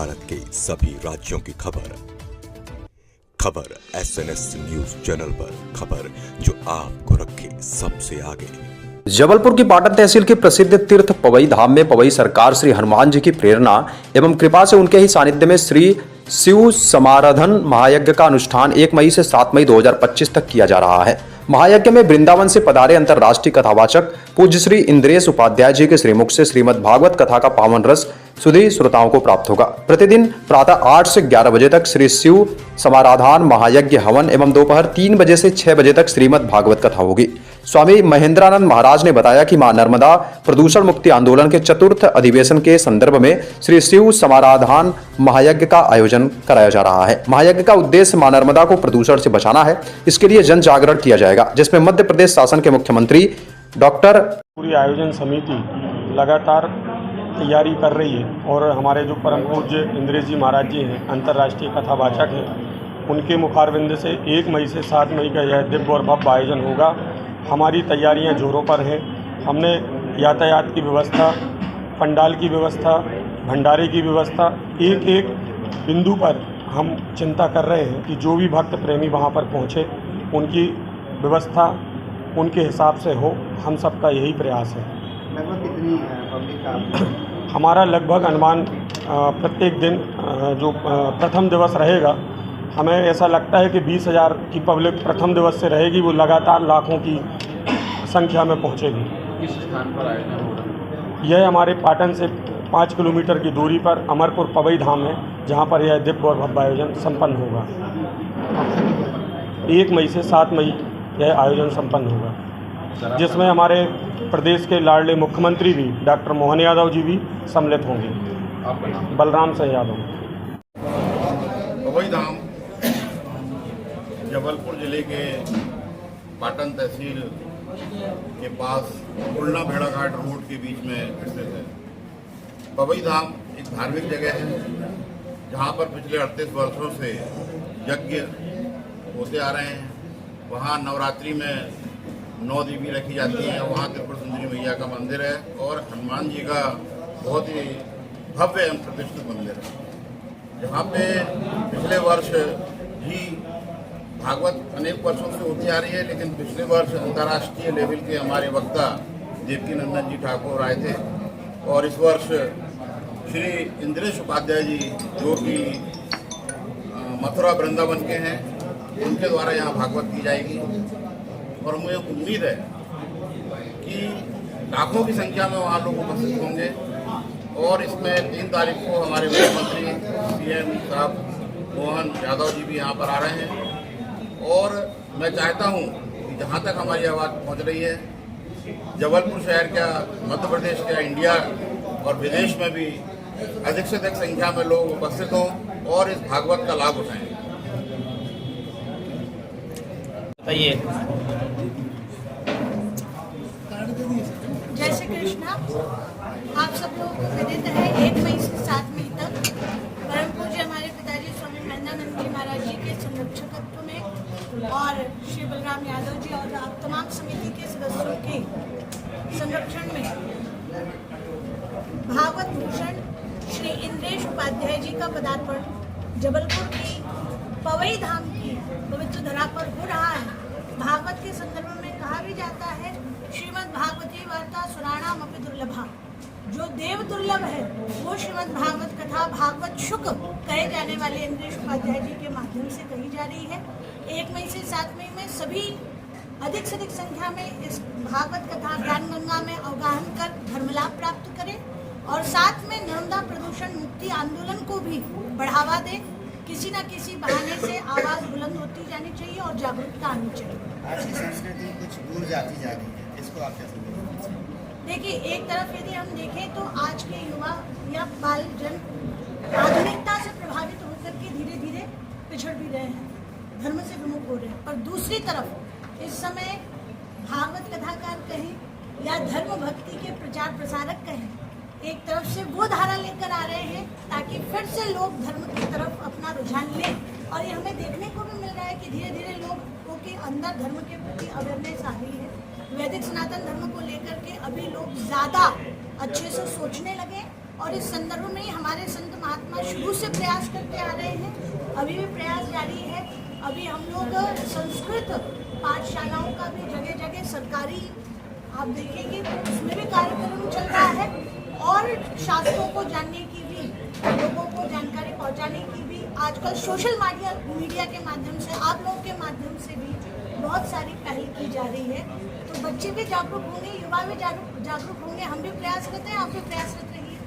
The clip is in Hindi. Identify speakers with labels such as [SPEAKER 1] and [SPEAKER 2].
[SPEAKER 1] भारत के सभी राज्यों की खबर SNS न्यूज चैनल पर, खबर जो आपको रखे सबसे आगे।
[SPEAKER 2] जबलपुर की पाटन तहसील के प्रसिद्ध तीर्थ पवई धाम में पवई सरकार श्री हनुमान जी की प्रेरणा एवं कृपा से उनके ही सानिध्य में श्री शिव समाराधन महायज्ञ का अनुष्ठान 1 मई से 7 मई 2025 तक किया जा रहा है। महायज्ञ में वृंदावन से पधारे अंतर्राष्ट्रीय कथावाचक पूज्य श्री इंद्रेश उपाध्याय जी के श्रीमुख से श्रीमद् भागवत कथा का पावन रस सुधी श्रोताओं को प्राप्त होगा। प्रतिदिन प्रातः 8 से 11 बजे तक श्री शिव समाराधन महायज्ञ हवन एवं दोपहर 3 बजे से 6 बजे तक श्रीमद् भागवत कथा होगी। स्वामी महेंद्रानंद महाराज ने बताया कि मां नर्मदा प्रदूषण मुक्ति आंदोलन के चतुर्थ अधिवेशन के संदर्भ में श्री शिव समाराधन महायज्ञ का आयोजन कराया जा रहा है। महायज्ञ का उद्देश्य मां नर्मदा को प्रदूषण से बचाना है। इसके लिए जन जागरण किया जाएगा, जिसमें मध्य प्रदेश शासन के मुख्यमंत्री डॉक्टर
[SPEAKER 3] पूरी आयोजन समिति लगातार तैयारी कर रही है और हमारे जो परम पूज्य इंद्रेश जी महाराज जी हैं, अंतर्राष्ट्रीय कथावाचक हैं, उनके मुखारबिंद से 1 मई से 7 मई का यह दिव्य और भव्य आयोजन होगा। हमारी तैयारियां जोरों पर हैं। हमने यातायात की व्यवस्था, पंडाल की व्यवस्था, भंडारे की व्यवस्था, एक एक बिंदु पर हम चिंता कर रहे हैं कि जो भी भक्त प्रेमी वहां पर पहुंचे उनकी व्यवस्था उनके हिसाब से हो। हम सबका यही प्रयास है।
[SPEAKER 4] लगभग कितनी पब्लिक का
[SPEAKER 3] हमारा लगभग अनुमान प्रत्येक दिन जो प्रथम दिवस रहेगा, हमें ऐसा लगता है कि 20,000 की पब्लिक प्रथम दिवस से रहेगी। वो लगातार लाखों की संख्या में पहुंचेगी।
[SPEAKER 4] किस स्थान पर आयोजन हो रहा है?
[SPEAKER 3] यह हमारे पाटन से 5 किलोमीटर की दूरी पर अमरपुर पवई धाम है, जहां पर यह दिव्य और भव्य आयोजन संपन्न होगा। 1 मई से 7 मई यह आयोजन संपन्न होगा, जिसमें हमारे प्रदेश के लाडले मुख्यमंत्री भी डॉक्टर मोहन यादव जी भी सम्मिलित होंगे। बलराम सिंह यादव।
[SPEAKER 5] पवई धाम जबलपुर जिले के पाटन तहसील के पास उल्ना भेड़ाघाट रोड के बीच में स्थित है। पवई धाम एक धार्मिक जगह है, जहाँ पर पिछले 38 वर्षों से यज्ञ होते आ रहे हैं। वहाँ नवरात्रि में 9 देवी रखी जाती हैं। वहाँ त्रिपुर सुंदरी मैया का मंदिर है और हनुमान जी का बहुत ही भव्य एवं प्रतिष्ठित मंदिर है। यहाँ पे पिछले वर्ष भी भागवत अनेक वर्षों से होती आ रही है, लेकिन पिछले वर्ष अंतर्राष्ट्रीय लेवल के हमारे वक्ता देवकी नंदन जी ठाकुर आए थे और इस वर्ष श्री इंद्रेश उपाध्याय जी, जो कि मथुरा वृंदावन के हैं, उनके द्वारा यहाँ भागवत की जाएगी। और मुझे उम्मीद है कि लाखों की संख्या में वहाँ लोग उपस्थित होंगे। और इसमें 3 तारीख को हमारे मुख्यमंत्री CM साहब मोहन यादव जी भी यहाँ पर आ रहे हैं। और मैं चाहता हूँ कि जहाँ तक हमारी आवाज़ पहुँच रही है, जबलपुर शहर का, मध्य प्रदेश का, इंडिया और विदेश में भी अधिक से अधिक संख्या में लोग उपस्थित हों और इस भागवत का लाभ उठाएं।
[SPEAKER 6] जय श्री कृष्णा। आप सब लोग को विदित है 1 मई से 7 मई तक परम पूज्य हमारे पिताजी स्वामी महेंद्रानंद जी महाराज जी के संरक्षकत्व में और श्री बलराम यादव जी और आप तमाम समिति के सदस्यों के संरक्षण में भागवत भूषण श्री इंद्रेश उपाध्याय जी का पदार्पण जबलपुर की पवई धाम की पवित्र धरा पर हो रहा है। भागवत के संदर्भ में कहा भी जाता है, श्रीमद् भागवती वार्ता सुराणाम अपि दुर्लभा। जो देव दुर्लभ है वो श्रीमद् भागवत कथा भागवत शुक कहे जाने वाले इंद्रेश उपाध्याय जी के माध्यम से कही जा रही है। 1 मई से 7 मई में सभी अधिक से अधिक संख्या में इस भागवत कथा ज्ञान गंगा में अवगाहन कर धर्मलाभ प्राप्त करें और साथ में नर्मदा प्रदूषण मुक्ति आंदोलन को भी बढ़ावा दें। किसी न किसी बहाने से आवाज़ बुलंद होती जानी चाहिए और जागरूकता आनी चाहिए।
[SPEAKER 4] आज की संस्कृति कुछ दूर जाती जा रही है, इसको आप कैसे देखते हैं?
[SPEAKER 6] देखिए, एक तरफ यदि हम देखें तो आज के युवा या बाल जन आधुनिकता से प्रभावित होकर के धीरे धीरे पिछड़ भी रहे हैं, धर्म से विमुख हो रहे हैं। पर दूसरी तरफ इस समय भागवत कथाकार कहें या धर्म भक्ति के प्रचार प्रसारक कहें, एक तरफ से वो धारा लेकर आ रहे हैं ताकि फिर से लोग धर्म की तरफ अपना रुझान लें। और ये हमें देखने को भी मिल रहा है कि धीरे धीरे लोगों के अंदर धर्म के प्रति अवेयरनेस आ रही है। वैदिक सनातन धर्म को लेकर के अभी लोग ज़्यादा अच्छे से सोचने लगे और इस संदर्भ में हमारे संत महात्मा शुरू से प्रयास करते आ रहे हैं, अभी भी प्रयास जारी है। अभी हम लोग संस्कृत पाठशालाओं का भी जगह जगह सरकारी आप देखेंगे तो उसमें भी कार्यक्रम चल रहा है और शास्त्रों को जानने की भी, लोगों को जानकारी पहुंचाने की भी आजकल सोशल मीडिया के माध्यम से, आप लोगों के माध्यम से भी बहुत सारी पहल की जा रही है। तो बच्चे भी जागरूक होंगे, युवा भी जागरूक होंगे, हम भी प्रयास करते हैं, आप भी प्रयासरत रहिए।